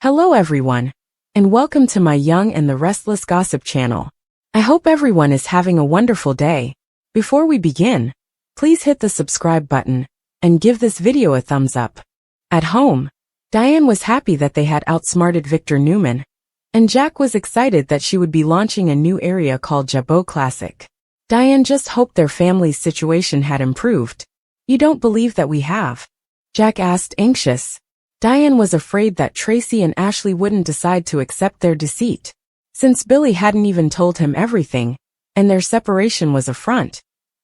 Hello everyone, and welcome to my Young and the Restless Gossip channel. I hope everyone is having a wonderful day. Before we begin, please hit the subscribe button and give this video a thumbs up. At home, Diane was happy that they had outsmarted Victor Newman, and Jack was excited that she would be launching a new area called Jabot Classic. Diane just hoped their family's situation had improved. "You don't believe that we have?" Jack asked, anxious. Diane was afraid that Tracy and Ashley wouldn't decide to accept their deceit. Since Billy hadn't even told him everything, and their separation was a front,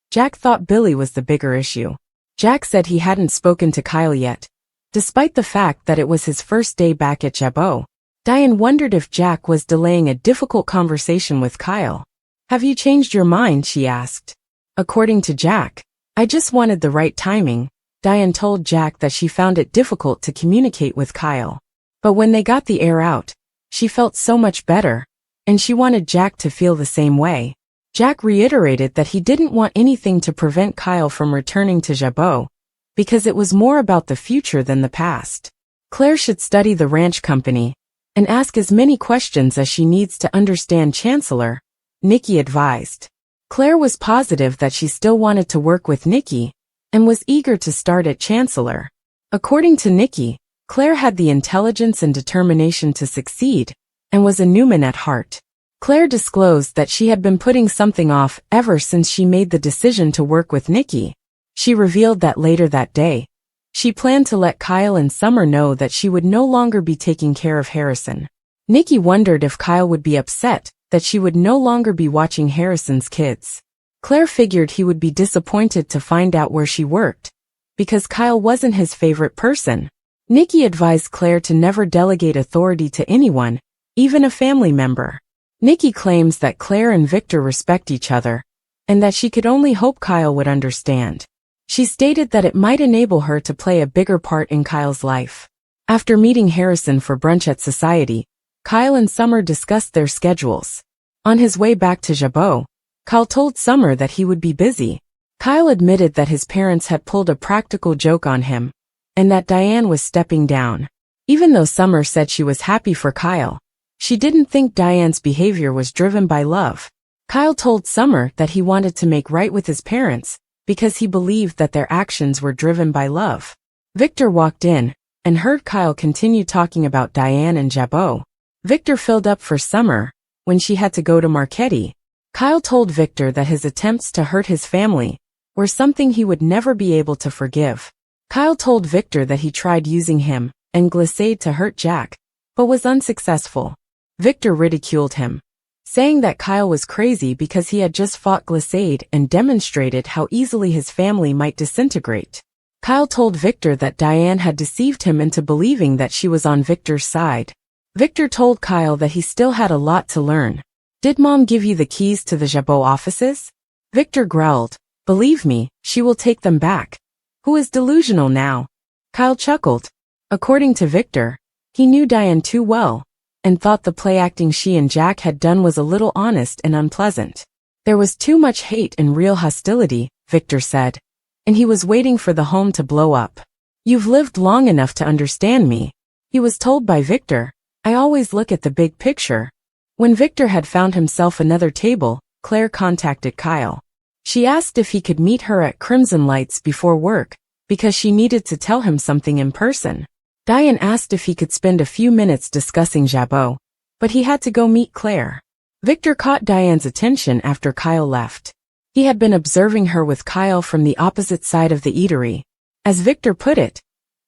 Jack thought Billy was the bigger issue. Jack said he hadn't spoken to Kyle yet, despite the fact that it was his first day back at Jabot. Diane wondered if Jack was delaying a difficult conversation with Kyle. "Have you changed your mind?" she asked. According to Jack, "I just wanted the right timing." Diane told Jack that she found it difficult to communicate with Kyle. But when they got the air out, she felt so much better, and she wanted Jack to feel the same way. Jack reiterated that he didn't want anything to prevent Kyle from returning to Jabot, because it was more about the future than the past. Claire should study the ranch company and ask as many questions as she needs to understand Chancellor, Nikki advised. Claire was positive that she still wanted to work with Nikki, and was eager to start at Chancellor. According to Nikki, Claire had the intelligence and determination to succeed, and was a Newman at heart. Claire disclosed that she had been putting something off ever since she made the decision to work with Nikki. She revealed that later that day, she planned to let Kyle and Summer know that she would no longer be taking care of Harrison. Nikki wondered if Kyle would be upset that she would no longer be watching Harrison's kids. Claire figured he would be disappointed to find out where she worked, because Kyle wasn't his favorite person. Nikki advised Claire to never delegate authority to anyone, even a family member. Nikki claims that Claire and Victor respect each other, and that she could only hope Kyle would understand. She stated that it might enable her to play a bigger part in Kyle's life. After meeting Harrison for brunch at Society, Kyle and Summer discussed their schedules. On his way back to Jabot, Kyle told Summer that he would be busy. Kyle admitted that his parents had pulled a practical joke on him, and that Diane was stepping down. Even though Summer said she was happy for Kyle, she didn't think Diane's behavior was driven by love. Kyle told Summer that he wanted to make right with his parents, because he believed that their actions were driven by love. Victor walked in, and heard Kyle continue talking about Diane and Jabot. Victor filled up for Summer when she had to go to Marquette. Kyle told Victor that his attempts to hurt his family were something he would never be able to forgive. Kyle told Victor that he tried using him and Glissade to hurt Jack, but was unsuccessful. Victor ridiculed him, saying that Kyle was crazy because he had just fought Glissade and demonstrated how easily his family might disintegrate. Kyle told Victor that Diane had deceived him into believing that she was on Victor's side. Victor told Kyle that he still had a lot to learn. "Did Mom give you the keys to the Jabot offices?" Victor growled. "Believe me, she will take them back." "Who is delusional now?" Kyle chuckled. According to Victor, he knew Diane too well, and thought the play acting she and Jack had done was a little honest and unpleasant. "There was too much hate and real hostility," Victor said, "and he was waiting for the home to blow up." "You've lived long enough to understand me," he was told by Victor. "I always look at the big picture." When Victor had found himself another table, Claire contacted Kyle. She asked if he could meet her at Crimson Lights before work, because she needed to tell him something in person. Diane asked if he could spend a few minutes discussing Jabot, but he had to go meet Claire. Victor caught Diane's attention after Kyle left. He had been observing her with Kyle from the opposite side of the eatery. As Victor put it,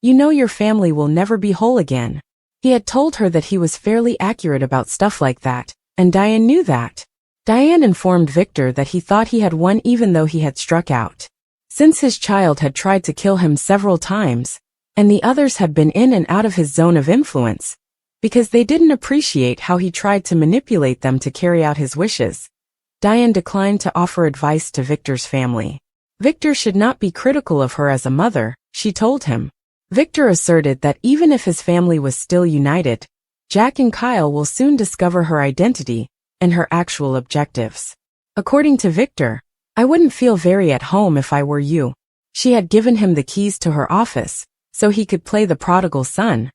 "You know your family will never be whole again." He had told her that he was fairly accurate about stuff like that, and Diane knew that. Diane informed Victor that he thought he had won even though he had struck out. Since his child had tried to kill him several times, and the others had been in and out of his zone of influence, because they didn't appreciate how he tried to manipulate them to carry out his wishes, Diane declined to offer advice to Victor's family. Victor should not be critical of her as a mother, she told him. Victor asserted that even if his family was still united, Jack and Kyle will soon discover her identity and her actual objectives. According to Victor, "I wouldn't feel very at home if I were you." She had given him the keys to her office, so he could play the prodigal son.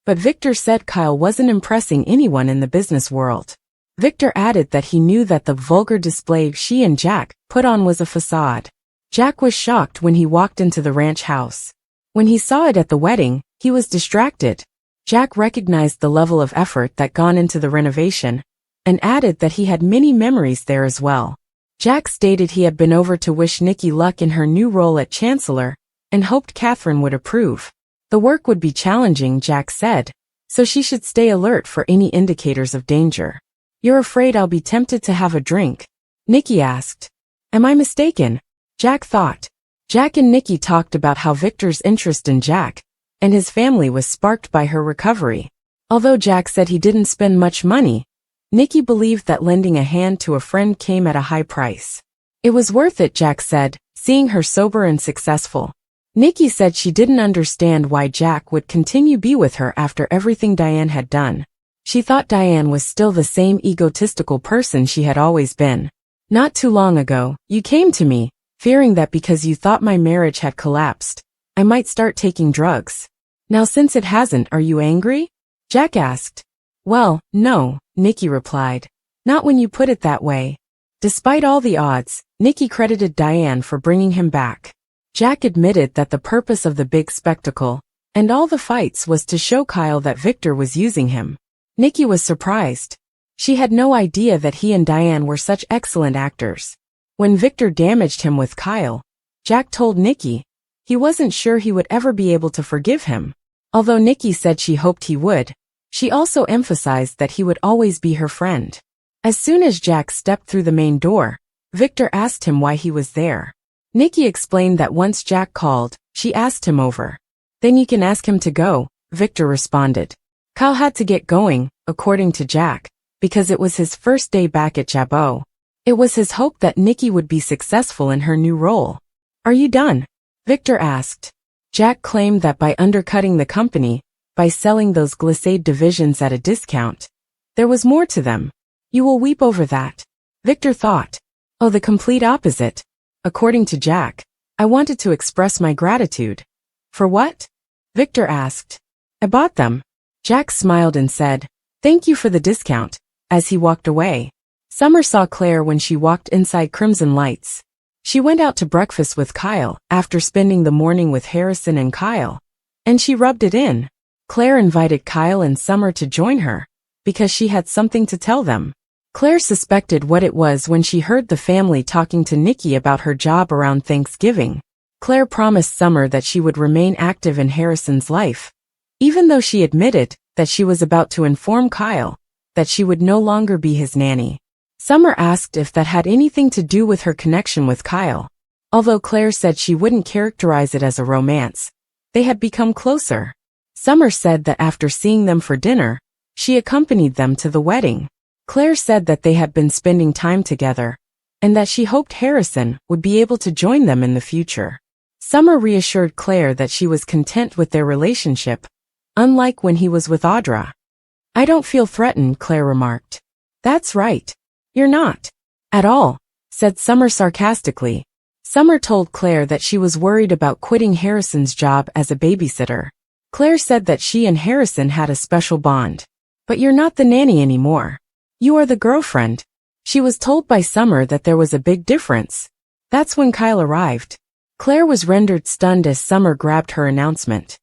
But Victor said Kyle wasn't impressing anyone in the business world. Victor added that he knew that the vulgar display she and Jack put on was a facade. Jack was shocked when he walked into the ranch house. When he saw it at the wedding, he was distracted. Jack recognized the level of effort that gone into the renovation, and added that he had many memories there as well. Jack stated he had been over to wish Nikki luck in her new role at Chancellor, and hoped Catherine would approve. The work would be challenging, Jack said, so she should stay alert for any indicators of danger. "You're afraid I'll be tempted to have a drink?" Nikki asked. "Am I mistaken?" Jack thought. Jack and Nikki talked about how Victor's interest in Jack and his family was sparked by her recovery. Although Jack said he didn't spend much money, Nikki believed that lending a hand to a friend came at a high price. It was worth it, Jack said, seeing her sober and successful. Nikki said she didn't understand why Jack would continue be with her after everything Diane had done. She thought Diane was still the same egotistical person she had always been. "Not too long ago, you came to me, fearing that because you thought my marriage had collapsed, I might start taking drugs. Now since it hasn't, are you angry?" Jack asked. "Well, no," Nikki replied. "Not when you put it that way." Despite all the odds, Nikki credited Diane for bringing him back. Jack admitted that the purpose of the big spectacle and all the fights was to show Kyle that Victor was using him. Nikki was surprised. She had no idea that he and Diane were such excellent actors. When Victor damaged him with Kyle, Jack told Nikki he wasn't sure he would ever be able to forgive him. Although Nikki said she hoped he would, she also emphasized that he would always be her friend. As soon as Jack stepped through the main door, Victor asked him why he was there. Nikki explained that once Jack called, she asked him over. "Then you can ask him to go," Victor responded. Kyle had to get going, according to Jack, because it was his first day back at Jabot. It was his hope that Nikki would be successful in her new role. "Are you done?" Victor asked. Jack claimed that by undercutting the company, by selling those glissade divisions at a discount, there was more to them. "You will weep over that," Victor thought. "Oh, the complete opposite." According to Jack, "I wanted to express my gratitude." "For what?" Victor asked. "I bought them." Jack smiled and said, "Thank you for the discount," as he walked away. Summer saw Claire when she walked inside Crimson Lights. She went out to breakfast with Kyle after spending the morning with Harrison and Kyle, and she rubbed it in. Claire invited Kyle and Summer to join her because she had something to tell them. Claire suspected what it was when she heard the family talking to Nikki about her job around Thanksgiving. Claire promised Summer that she would remain active in Harrison's life, even though she admitted that she was about to inform Kyle that she would no longer be his nanny. Summer asked if that had anything to do with her connection with Kyle. Although Claire said she wouldn't characterize it as a romance, they had become closer. Summer said that after seeing them for dinner, she accompanied them to the wedding. Claire said that they had been spending time together, and that she hoped Harrison would be able to join them in the future. Summer reassured Claire that she was content with their relationship, unlike when he was with Audra. "I don't feel threatened," Claire remarked. "That's right. You're not." "At all," said Summer sarcastically. Summer told Claire that she was worried about quitting Harrison's job as a babysitter. Claire said that she and Harrison had a special bond. "But you're not the nanny anymore. You are the girlfriend." She was told by Summer that there was a big difference. That's when Kyle arrived. Claire was rendered stunned as Summer grabbed her announcement.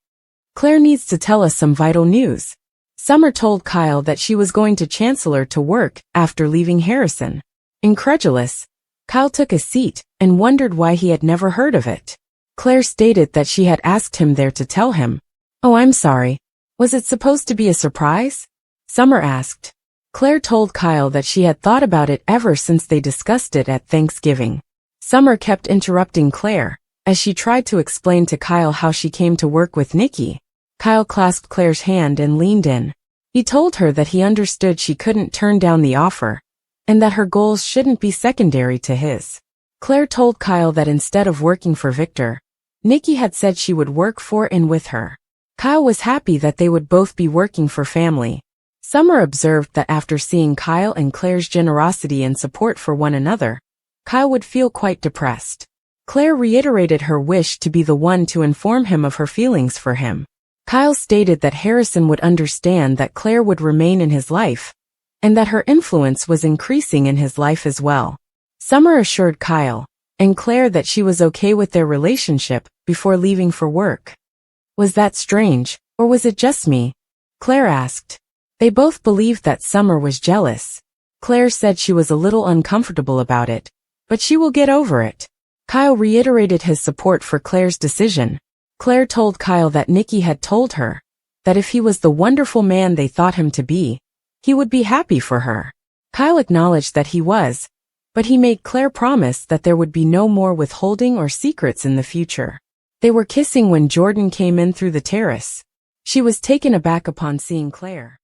"Claire needs to tell us some vital news." Summer told Kyle that she was going to Chancellor to work after leaving Harrison. Incredulous, Kyle took a seat and wondered why he had never heard of it. Claire stated that she had asked him there to tell him. "Oh, I'm sorry. Was it supposed to be a surprise?" Summer asked. Claire told Kyle that she had thought about it ever since they discussed it at Thanksgiving. Summer kept interrupting Claire as she tried to explain to Kyle how she came to work with Nikki. Kyle clasped Claire's hand and leaned in. He told her that he understood she couldn't turn down the offer, and that her goals shouldn't be secondary to his. Claire told Kyle that instead of working for Victor, Nikki had said she would work for and with her. Kyle was happy that they would both be working for family. Summer observed that after seeing Kyle and Claire's generosity and support for one another, Kyle would feel quite depressed. Claire reiterated her wish to be the one to inform him of her feelings for him. Kyle stated that Harrison would understand that Claire would remain in his life, and that her influence was increasing in his life as well. Summer assured Kyle and Claire that she was okay with their relationship before leaving for work. Was that strange, or was it just me? Claire asked. They both believed that Summer was jealous. Claire said she was a little uncomfortable about it, but she will get over it. Kyle reiterated his support for Claire's decision. Claire told Kyle that Nikki had told her that if he was the wonderful man they thought him to be, he would be happy for her. Kyle acknowledged that he was, but he made Claire promise that there would be no more withholding or secrets in the future. They were kissing when Jordan came in through the terrace. She was taken aback upon seeing Claire.